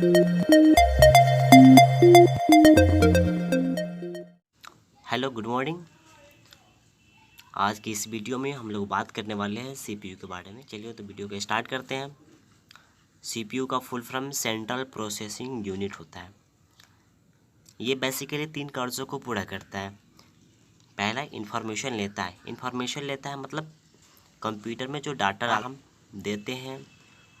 Hello, good morning. आज की इस वीडियो में हम लोग बात करने वाले हैं सीपीयू के बारे में। चलिए तो वीडियो को स्टार्ट करते हैं। सीपीयू का full form central processing unit होता है। ये बेसिकली 3 कार्यों को पूरा करता है। पहला इंफॉर्मेशन लेता है मतलब कंप्यूटर में जो डाटा हम देते हैं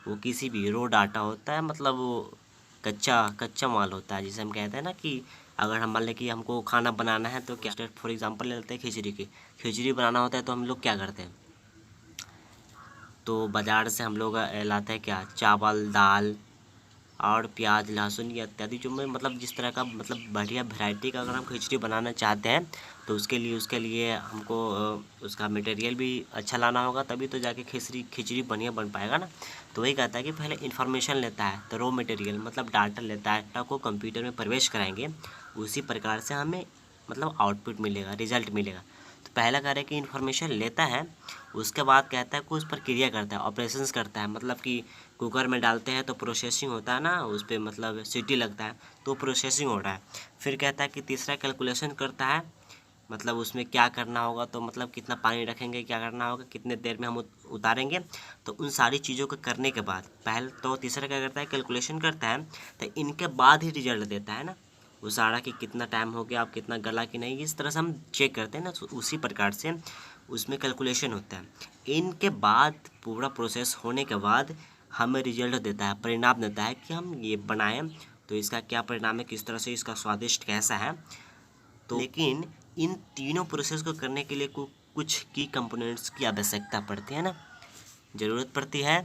वो किसी भी रो डाटा होता है, मतलब वो कच्चा माल होता है, जिसे हम कहते हैं ना कि अगर हम मान लें कि हमको खाना बनाना है तो क्या, फॉर एग्जांपल ले लेते हैं खिचड़ी बनाना होता है तो हम लोग क्या करते हैं, तो बाज़ार से हम लोग लाते हैं क्या, चावल दाल और प्याज लहसुन या इत्यादि, जो में मतलब जिस तरह का मतलब बढ़िया वैरायटी का अगर हम खिचड़ी बनाना चाहते हैं तो उसके लिए हमको उसका मटेरियल भी अच्छा लाना होगा, तभी तो जाके खिचड़ी बढ़िया बन पाएगा ना। तो वही कहता है कि पहले इन्फॉर्मेशन लेता है, तो रॉ मटेरियल मतलब डाटा लेता है, डाटा को कंप्यूटर में प्रवेश कराएंगे, उसी प्रकार से हमें मतलब आउटपुट मिलेगा, रिजल्ट मिलेगा। तो पहला कार्य है कि इन्फॉर्मेशन लेता है, उसके बाद कहता है कि उस पर क्रिया करता है, ऑपरेशंस करता है, मतलब कि कुकर में डालते हैं तो प्रोसेसिंग होता है ना, उस पर मतलब सीटी लगता है तो प्रोसेसिंग हो रहा है। फिर कहता है कि तीसरा कैलकुलेशन करता है, मतलब उसमें क्या करना होगा, तो मतलब कितना पानी रखेंगे, क्या करना होगा, कितने देर में हम उतारेंगे, तो उन सारी चीज़ों को करने के बाद पहले तो तीसरा क्या करता है, कैलकुलेशन करता है, तो इनके बाद ही रिजल्ट देता है ना, वो सारा कि कितना टाइम हो गया, अब कितना गला कि नहीं, इस तरह से हम चेक करते हैं ना, तो उसी प्रकार से उसमें कैलकुलेशन होता है। इनके बाद पूरा प्रोसेस होने के बाद हमें रिजल्ट देता है, परिणाम देता है कि हम ये बनाएं तो इसका क्या परिणाम है, किस तरह से इसका स्वादिष्ट कैसा है। तो लेकिन इन तीनों प्रोसेस को करने के लिए कुछ की कंपोनेंट्स की आवश्यकता पड़ती है ना, ज़रूरत पड़ती है।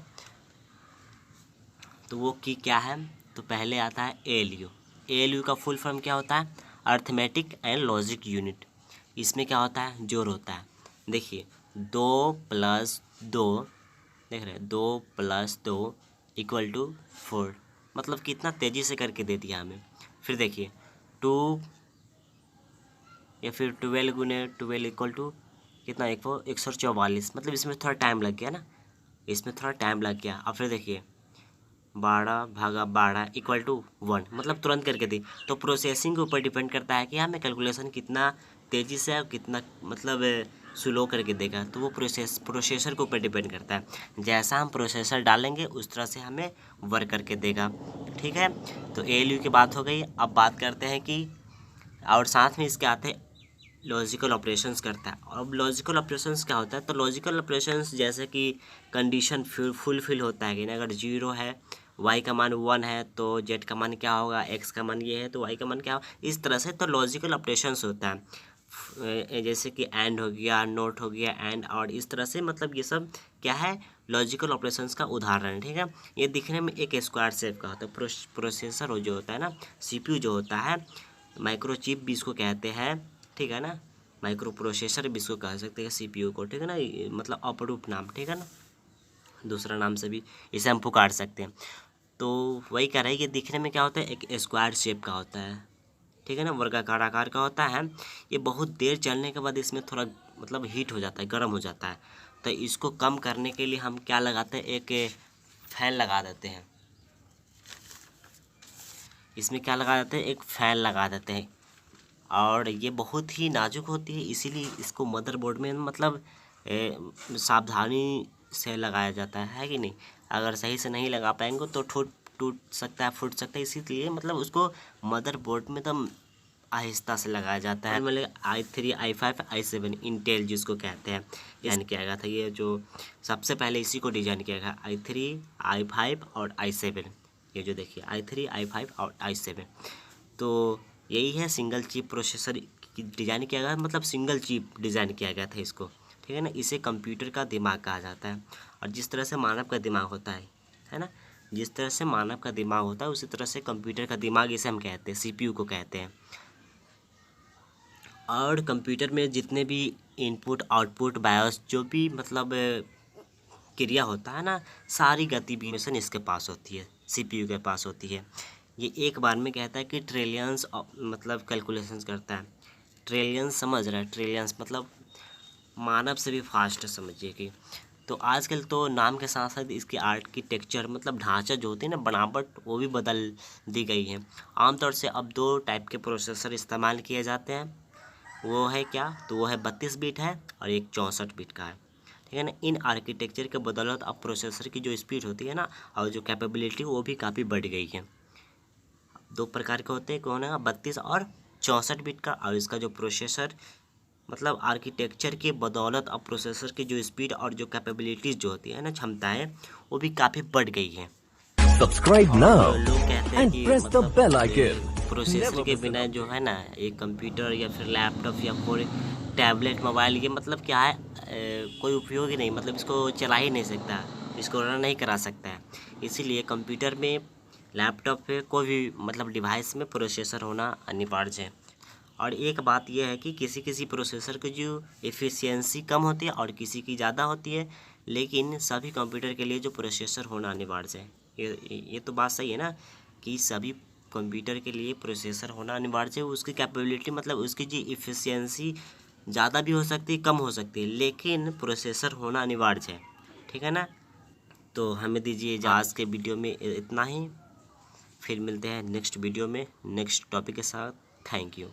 तो वो की क्या है, तो पहले आता है एएलयू। एएलयू का फुल फॉर्म क्या होता है, अर्थमेटिक एंड लॉजिक यूनिट। इसमें क्या होता है, जोड़ होता है। देखिए 2+2, देख रहे हैं 2+2 = 4, मतलब कितना तेज़ी से करके दे दिया हमें। फिर देखिए 2 या फिर 12 × 12 = कितना, 144, मतलब इसमें थोड़ा टाइम लग गया ना, इसमें थोड़ा टाइम लग गया। और फिर देखिए 12/12 = 1, मतलब तुरंत करके दी। तो प्रोसेसिंग के ऊपर डिपेंड करता है कि हमें कैलकुलेशन कितना तेज़ी से और कितना मतलब स्लो करके देगा, तो वो प्रोसेसर के ऊपर डिपेंड करता है। जैसा हम प्रोसेसर डालेंगे उस तरह से हमें वर्क करके देगा। ठीक है, तो एएलयू की बात हो गई। अब बात करते हैं कि और साथ में इसके आते हैं लॉजिकल ऑपरेशंस करता है। अब लॉजिकल ऑपरेशंस क्या होता है, तो लॉजिकल ऑपरेशंस जैसे कि कंडीशन फुलफिल होता है कि ना, अगर 0 है, y का मान 1 है तो z का मान क्या होगा, x का मान ये है तो y का मान क्या होगा, इस तरह से तो लॉजिकल ऑपरेशंस होता है। जैसे कि एंड हो गया, नोट हो गया, एंड और इस तरह से, मतलब ये सब क्या है, लॉजिकल ऑपरेशंस का उदाहरण है। ठीक है, ये दिखने में एक स्क्वायर शेप का होता है। प्रोसेसर जो होता है ना, सीपीयू जो होता है, माइक्रोचिप भी इसको कहते हैं, ठीक है ना, माइक्रो प्रोसेसर भी इसको कह सकते हैं सीपीयू को, ठीक है ना, मतलब अपरूप नाम, ठीक है ना, दूसरा नाम से भी इसे हम पुकार सकते हैं। तो वही कह रहा है कि दिखने में क्या होता है, एक स्क्वायर शेप का होता है, ठीक है ना, वर्गाकार आकार का होता है। ये बहुत देर चलने के बाद इसमें थोड़ा मतलब हीट हो जाता है, गर्म हो जाता है। तो इसको कम करने के लिए हम क्या लगाते हैं, एक फैन लगा देते हैं। इसमें क्या लगा देते हैं, एक फ़ैन लगा देते हैं। और ये बहुत ही नाजुक होती है, इसीलिए इसको मदरबोर्ड में मतलब सावधानी से लगाया जाता है कि नहीं। अगर सही से नहीं लगा पाएंगे तो टूट टूट सकता है, फूट सकता है, इसीलिए मतलब उसको मदरबोर्ड में एकदम आहिस्ता से लगाया जाता है। मतलब i3 i5 i7 इंटेल जिसको कहते हैं, डिज़ाइन किया गया था। ये जो सबसे पहले इसी को डिज़ाइन किया गया, i3 i5 और i7। ये जो देखिए i3 i5 और i7, तो यही है सिंगल चिप प्रोसेसर की डिज़ाइन किया गया, मतलब सिंगल चिप डिज़ाइन किया गया था इसको, ठीक है ना। इसे कंप्यूटर का दिमाग कहा जाता है। और जिस तरह से मानव का दिमाग होता है ना, जिस तरह से मानव का दिमाग होता है उसी तरह से कंप्यूटर का दिमाग इसे हम कहते हैं, सीपीयू को कहते हैं। और कंप्यूटर में जितने भी इनपुट आउटपुट बायोस जो भी मतलब क्रिया होता है ना, सारी गतिविधि इसके पास होती है, सीपीयू के पास होती है। ये एक बार में कहता है कि ट्रिलियंस मतलब कैलकुलेशंस करता है। ट्रिलियंस समझ रहा है, ट्रिलियंस मतलब मानव से भी फास्ट समझिए कि तो आजकल तो नाम के साथ साथ इसकी आर्किटेक्चर मतलब ढांचा जो होती है ना, बनावट, वो भी बदल दी गई है। आमतौर से अब 2 टाइप के प्रोसेसर इस्तेमाल किए जाते हैं। वो है क्या? तो वो है 32 बिट है और एक 64 बिट का है। ठीक है ना। इन आर्किटेक्चर के बदौलत अब प्रोसेसर की जो स्पीड होती है ना और जो कैपेबिलिटी वो भी काफ़ी बढ़ गई है। 2 प्रकार के होते हैं, कौन है? 32 और 64 बिट का। और इसका जो प्रोसेसर मतलब आर्किटेक्चर के बदौलत अब प्रोसेसर की जो स्पीड और जो कैपेबिलिटीज़ जो होती है ना, क्षमताएं, वो भी काफ़ी बढ़ गई हैं। Subscribe now लोग कहते हैं and कि press the मतलब bell icon. प्रोसेसर Never के miss an बिना जो है ना एक कंप्यूटर या फिर लैपटॉप या कोई टैबलेट मोबाइल, ये मतलब क्या है, कोई उपयोग ही नहीं, मतलब इसको चला ही नहीं सकता, इसको रन नहीं करा सकता है। इसीलिए कंप्यूटर में, लैपटॉप पे, कोई भी मतलब डिवाइस में प्रोसेसर होना अनिवार्य है। और एक बात यह है कि किसी किसी प्रोसेसर की जो एफिशिएंसी कम होती है और किसी की ज़्यादा होती है, लेकिन सभी कंप्यूटर के लिए जो प्रोसेसर होना अनिवार्य है। ये तो बात सही है ना कि सभी कंप्यूटर के लिए प्रोसेसर होना अनिवार्य है। उसकी कैपेबिलिटी मतलब उसकी जो एफिशिएंसी ज़्यादा भी हो सकती है, कम हो सकती है, लेकिन प्रोसेसर होना अनिवार्य है। ठीक है ना। तो हमें दीजिए आज के वीडियो में इतना ही। फिर मिलते हैं नेक्स्ट वीडियो में नेक्स्ट टॉपिक के साथ। Thank you.